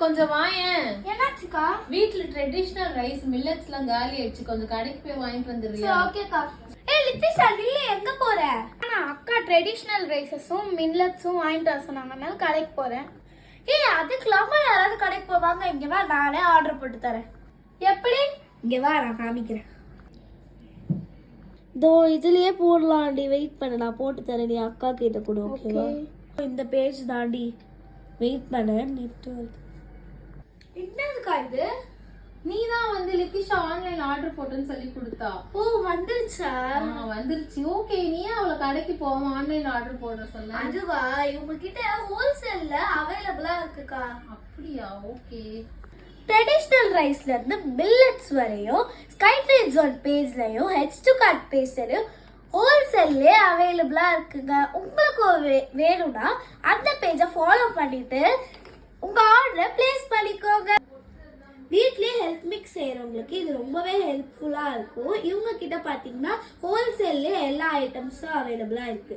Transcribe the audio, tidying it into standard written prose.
கொஞ்சம் வாயேன். என்னாச்சுக்கா? வீட்ல ட்ரெடிஷனல் ரைஸ் மில்லட்ஸ்லாம் காலி ஆயிடுச்சு, கொஞ்சம் கடைக்கு போய் வாங்கிட்டு வந்துடுறியா? ஓகேக்கா. லித்திஷா இல்ல எங்க போற? அக்கா ட்ரெடிஷனல் ரைஸஸும் மில்லட்ஸும் வாங்கிட்டு வர சொன்னாங்க, அதனால கடைக்கு போறேன். அதுக்கெல்லாமா யாராவது கடைக்கு போவாங்க? இங்க வா, நானே ஆர்டர் போட்டு தரேன். எப்படி? இங்க வா, நான் காமிக்கிறேன். தோ இதுலயே போடலாம்டி, வெயிட் பண்ண, நான் போட்டு தரேன், நீ அக்கா கிட்ட கொடு. ஓகேவா? இந்த பேஜ் தாண்டி, வெயிட் பண்ண. என்னதுக்கா இது? நீதான் வந்து லித்திஷா ஆன்லைன் ஆர்டர் போட்டுன்னு சொல்லி கொடுத்தா. ஓ வந்துருச்சா? வந்துருச்சு. ஓகே, நீ அவளை கடைக்கு போவோம் ஆன்லைன் ஆர்டர் போட சொல்ல. அதுவா, இவங்க கிட்ட ஹோல்சேல்ல அவைலபிளா இருக்குக்கா. அப்படியா? ஓகே. ட்ரெடிஷனல் ரைஸ்ல இருந்து மில்லட்ஸ் வரையும் ஸ்கை ட்ரேட் ஜோன் பேஜ்லயும் ஹெச் டு கார்ட் பேஜ்லயும் ஹோல்சேல்லே அவைலபிளா இருக்குங்க. உங்களுக்கு வேணும்னா அந்த பேஜை ஃபாலோ பண்ணிட்டு உங்க ஆர்டரை பிளேஸ் பண்ணிக்கோங்க. வீட்லயே ஹெல்த் மிக்ஸ் செய்யறவங்களுக்கு இது ரொம்பவே ஹெல்ப்ஃபுல்லா இருக்கும். இவங்க கிட்ட பாத்தீங்கன்னா ஹோல்சேல்லே எல்லா ஐட்டம்ஸும் அவைலபிளா இருக்கு.